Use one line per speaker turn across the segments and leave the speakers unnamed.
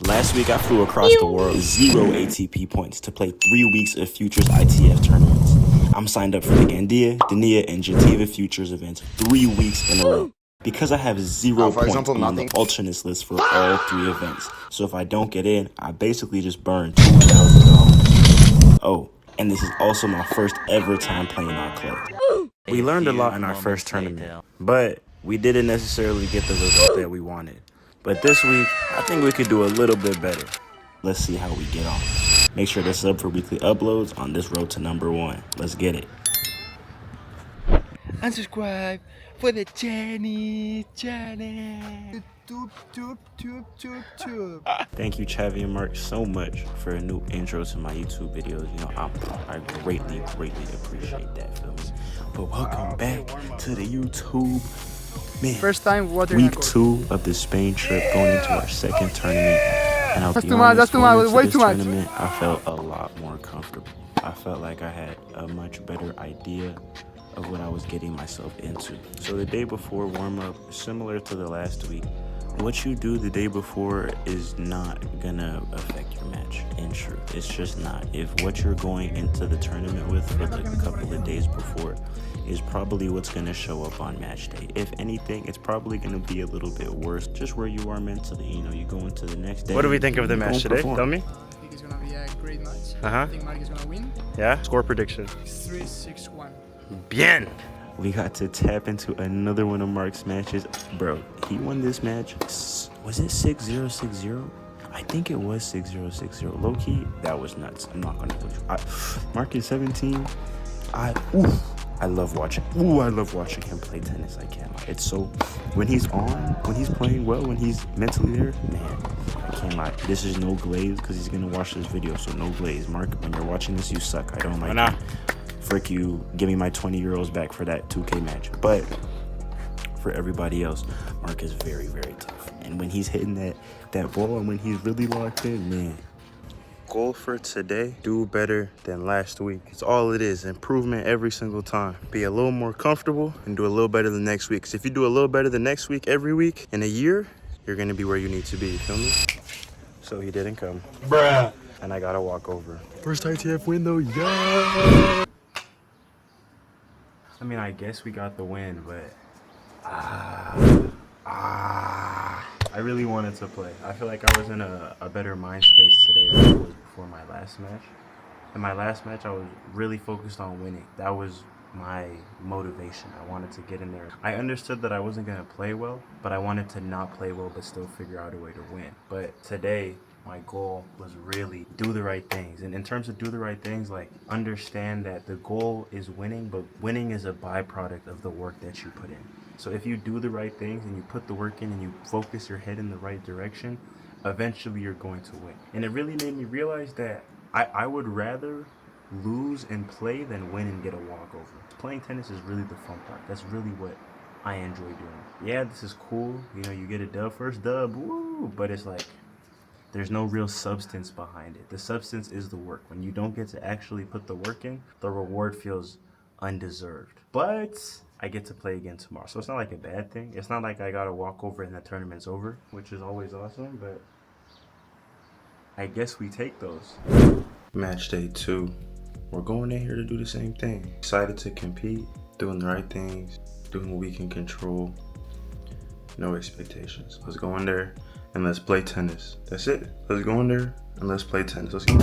Last week I flew across the world with 0 ATP points to play 3 weeks of Futures ITF tournaments. I'm signed up for the Denia, and Gentiva Futures events 3 weeks in a row. Because I have 0 points, I'm on the alternate list for all 3 events. So if I don't get in, I basically just burn $2,000. Oh, and this is also my first ever time playing on clay. We learned a lot in our first tournament, but we didn't necessarily get the result that we wanted. But this week, I think we could do a little bit better. Let's see how we get on. Make sure to sub for weekly uploads on this road to #1. Let's get it.
And subscribe for the Jenny channel.
Thank you, Chavi and Mark, so much for a new intro to my YouTube videos. You know, I greatly appreciate that, feel me? But welcome back to the YouTube. Man,
First time watering
week 2 of the Spain trip, going into our second tournament. And I'll be honest,
that's too much, way too much.
Tournament, I felt a lot more comfortable. I felt like I had a much better idea of what I was getting myself into. So the day before warm-up, similar to the last week, what you do the day before is not gonna affect your match. In truth, it's just not. If what you're going into the tournament with for the couple of days before is probably what's gonna show up on match day. If anything, it's probably gonna be a little bit worse, just where you are mentally. You know, you go into the next day.
What do we think of the match today? Tell me.
I think it's gonna be a great match.
I
think Mark is gonna win.
Yeah? Score prediction.
3-6-1.
Bien.
We got to tap into another one of Mark's matches. Bro, he won this match. Was it 6-0, 6-0? I think it was 6-0, 6-0. Low key, that was nuts. I'm not gonna put you. Mark is 17. I love watching. I love watching him play tennis. I can't lie. It's so, when he's playing well, when he's mentally there, man, I can't lie. This is no glaze because he's gonna watch this video, so no glaze. Mark, when you're watching this, you suck. I don't like it. Frick you, give me my 20 euros back for that 2K match. But for everybody else, Mark is very, very tough. And when he's hitting that ball and when he's really locked in, man. Goal for today, do better than last week. It's all it is, improvement every single time. Be a little more comfortable and do a little better than next week. Because if you do a little better than next week, every week, in a year, you're gonna be where you need to be, you feel me? So he didn't come. Bruh. And I gotta walk over. First ITF win though, yeah! I mean, I guess we got the win, but I really wanted to play. I feel like I was in a better mind space today than I was before my last match. In my last match, I was really focused on winning. That was my motivation. I wanted to get in there. I understood that I wasn't going to play well, but I wanted to not play well but still figure out a way to win. But today, my goal was really do the right things. And in terms of do the right things, like understand that the goal is winning, but winning is a byproduct of the work that you put in. So if you do the right things and you put the work in and you focus your head in the right direction, eventually you're going to win. And it really made me realize that I would rather lose and play than win and get a walkover. Playing tennis is really the fun part. That's really what I enjoy doing. Yeah, this is cool. You know, you get a dub, first dub, woo! But it's like, there's no real substance behind it. The substance is the work. When you don't get to actually put the work in, the reward feels undeserved. But I get to play again tomorrow. So it's not like a bad thing. It's not like I got to walk over and the tournament's over, which is always awesome, but I guess we take those. Match day 2. We're going in here to do the same thing. Excited to compete, doing the right things, doing what we can control. No expectations. Let's go in there and let's play tennis. That's it. Let's go in there and let's play tennis. Let's go.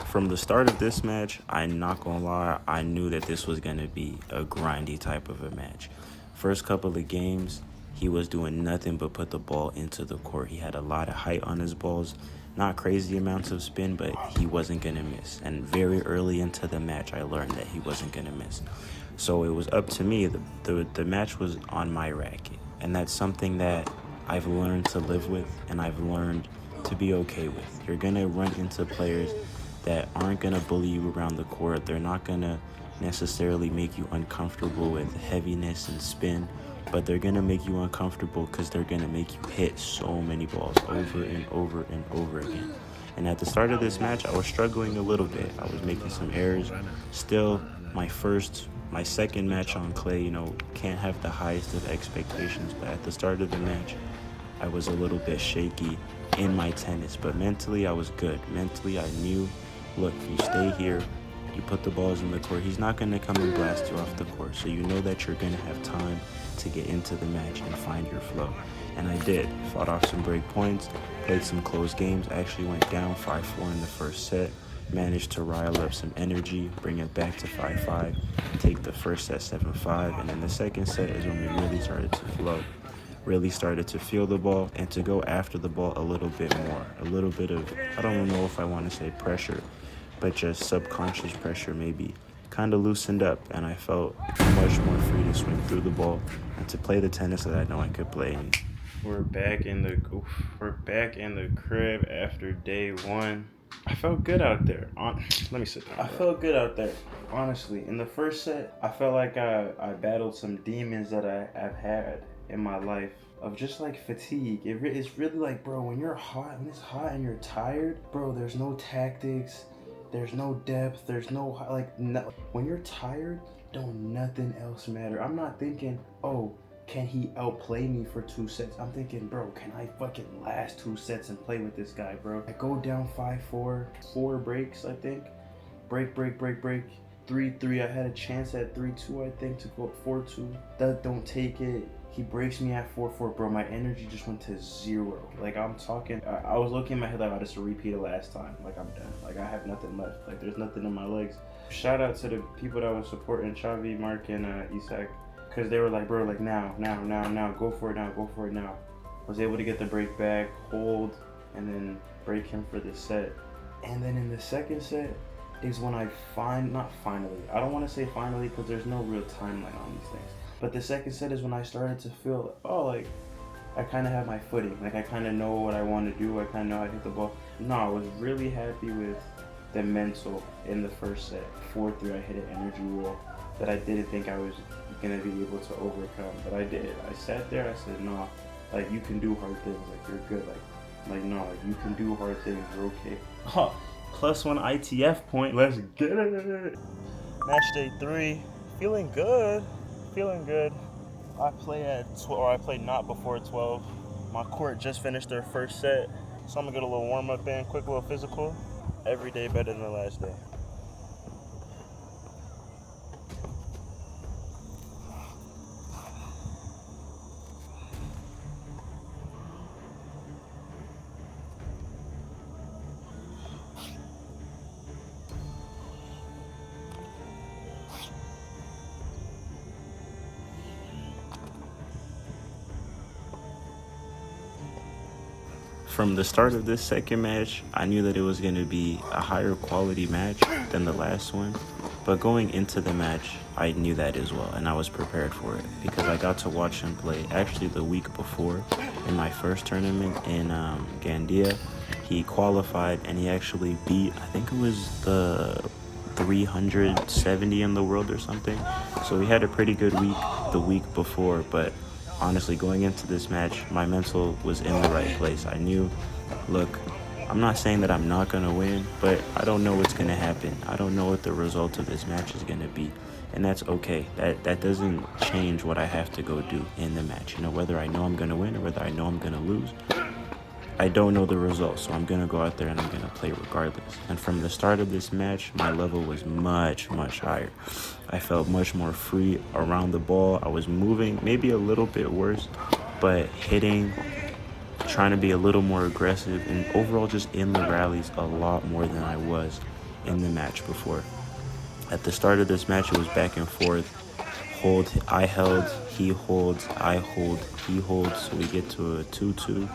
From the start of this match, I'm not gonna lie, I knew that this was gonna be a grindy type of a match. First couple of games, he was doing nothing but put the ball into the court. He had a lot of height on his balls, not crazy amounts of spin, but he wasn't gonna miss. And very early into the match, I learned that he wasn't gonna miss. So it was up to me. The match was on my racket. And that's something that I've learned to live with and I've learned to be okay with. You're gonna run into players that aren't gonna bully you around the court. They're not gonna necessarily make you uncomfortable with heaviness and spin, but they're gonna make you uncomfortable because they're gonna make you hit so many balls over and over and over again. And at the start of this match, I was struggling a little bit. I was making some errors. Still, my first my second match on clay, you know, can't have the highest of expectations, but at the start of the match, I was a little bit shaky in my tennis, but mentally I was good. Mentally I knew, look, you stay here, you put the balls in the court, he's not going to come and blast you off the court, so you know that you're going to have time to get into the match and find your flow. And I did. Fought off some break points, played some close games. I actually went down 5-4 in the first set, managed to rile up some energy, bring it back to 5-5, take the first set 7-5, and then the second set is when we really started to flow. Really started to feel the ball and to go after the ball a little bit more. A little bit of, I don't know if I want to say pressure, but just subconscious pressure maybe kind of loosened up, and I felt much more free to swing through the ball and to play the tennis that I know I could play. We're back in the crib after day one. I felt good out there. Let me sit down. I felt good out there, honestly. In the first set, I felt like I battled some demons that I've had in my life of just like fatigue. It's really like, bro, when it's hot and you're tired, bro, there's no tactics, there's no depth, there's no, when you're tired, don't nothing else matter. I'm not thinking, oh, can he outplay me for 2 sets? I'm thinking, bro, can I fucking last 2 sets and play with this guy, bro? I go down 5-4, 4 breaks, I think. Break. 3-3, I had a chance at 3-2, I think, to go up 4-2. That don't take it. He breaks me at 4-4, bro. My energy just went to 0. Like, I'm talking, I was looking in my head like I just repeated last time. Like, I'm done. Like, I have nothing left. Like, there's nothing in my legs. Shout out to the people that was supporting Chavi, Mark, and Isak. Because they were like, bro, like, now, go for it now. Was able to get the break back, hold, and then break him for the set. And then in the second set is when I not finally, I don't want to say finally because there's no real timeline on these things. But the second set is when I started to feel, oh, like, I kind of have my footing. Like, I kind of know what I want to do. I kind of know how to hit the ball. No, I was really happy with the mental in the first set. 4-3, I hit an energy wall that I didn't think I was gonna be able to overcome, but I did. I sat there, I said, no, like, you can do hard things, like, you're good, like no, like, you can do hard things, you're okay. Huh, +1 ITF point, let's get it.
Match day 3, feeling good.
I play at 12, or I play not before 12.
My court just finished their first set, so I'm gonna get a little warm up in, quick little physical. Every day better than the last day.
From the start of this second match, I knew that it was going to be a higher quality match than the last one. But going into the match, I knew that as well, and I was prepared for it because I got to watch him play actually the week before in my first tournament in Denia. He qualified and he actually beat, I think it was the 370 in the world or something. So we had a pretty good week the week before, but honestly, going into this match, my mental was in the right place. I knew, look, I'm not saying that I'm not going to win, but I don't know what's going to happen. I don't know what the result of this match is going to be, and that's okay. That doesn't change what I have to go do in the match. You know, whether I know I'm going to win or whether I know I'm going to lose, I don't know the result, so I'm going to go out there and I'm going to play regardless. And from the start of this match, my level was much higher. I felt much more free around the ball. I was moving, maybe a little bit worse, but hitting, trying to be a little more aggressive, and overall just in the rallies a lot more than I was in the match before. At the start of this match, it was back and forth. Hold, I held, he holds, I hold, he holds, so we get to a 2-2.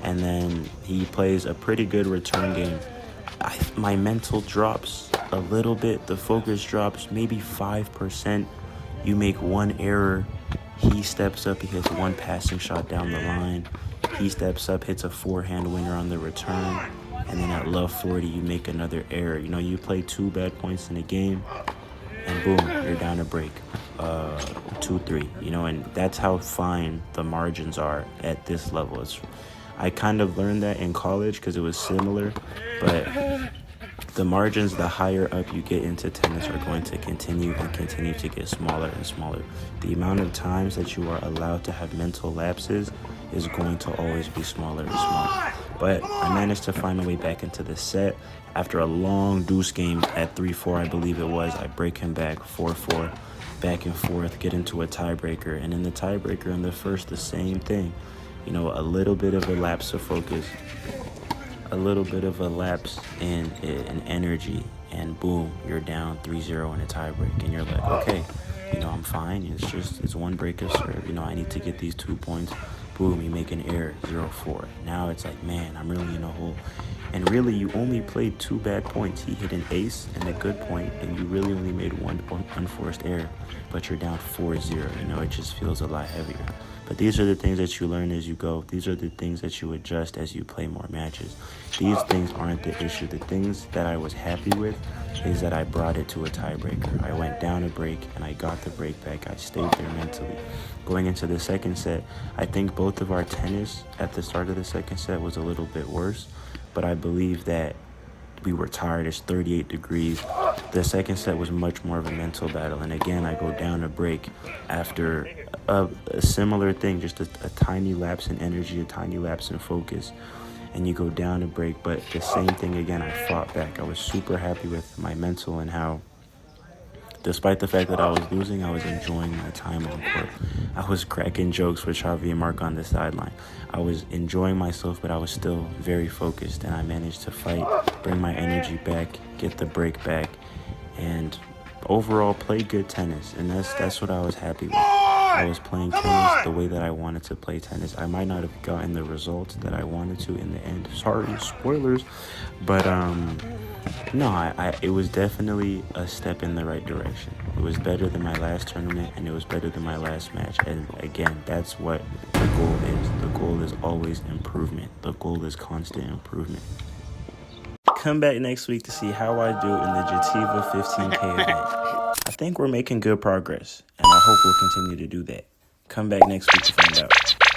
And then he plays a pretty good return game. My mental drops a little bit. The focus drops maybe 5%. You make one error. He steps up. He hits one passing shot down the line. He steps up, hits a forehand winner on the return. And then at love 40, you make another error. You know, you play 2 bad points in a game, and boom, you're down a break. 2-3, you know, and that's how fine the margins are at this level. I kind of learned that in college because it was similar, but the margins, the higher up you get into tennis, are going to continue to get smaller and smaller. The amount of times that you are allowed to have mental lapses is going to always be smaller and smaller. But I managed to find my way back into the set. After a long deuce game at 3-4, I believe it was, I break him back 4-4, back and forth, get into a tiebreaker. And in the tiebreaker in the first, the same thing. You know, a little bit of a lapse of focus, a little bit of a lapse in energy, and boom, you're down 3-0 in a tiebreak. And you're like, okay, you know, I'm fine. It's one break of serve. You know, I need to get these 2 points. Boom, you make an error, 0-4. Now it's like, man, I'm really in a hole. And really, you only played 2 bad points. He hit an ace and a good point, and you really only made 1 unforced error. But you're down 4-0. You know, it just feels a lot heavier. But these are the things that you learn as you go. These are the things that you adjust as you play more matches. These things aren't the issue. The things that I was happy with is that I brought it to a tiebreaker. I went down a break, and I got the break back. I stayed there mentally. Going into the second set, I think both of our tennis at the start of the second set was a little bit worse. But I believe that we were tired. It's 38 degrees. The second set was much more of a mental battle. And again, I go down a break after a similar thing, just a tiny lapse in energy, a tiny lapse in focus. And you go down a break, but the same thing again, I fought back. I was super happy with my mental and how, despite the fact that I was losing, I was enjoying my time on court. I was cracking jokes with Xavi and Mark on the sideline. I was enjoying myself, but I was still very focused, and I managed to fight, bring my energy back, get the break back, and overall play good tennis. And that's what I was happy with. I was playing tennis the way that I wanted to play tennis. I might not have gotten the results that I wanted to in the end. Sorry, spoilers. But no, it was definitely a step in the right direction. It was better than my last tournament, and it was better than my last match. And again, that's what the goal is. The goal is always improvement. The goal is constant improvement. Come back next week to see how I do in the Jativa 15K event. I think we're making good progress, and I hope we'll continue to do that. Come back next week to find out.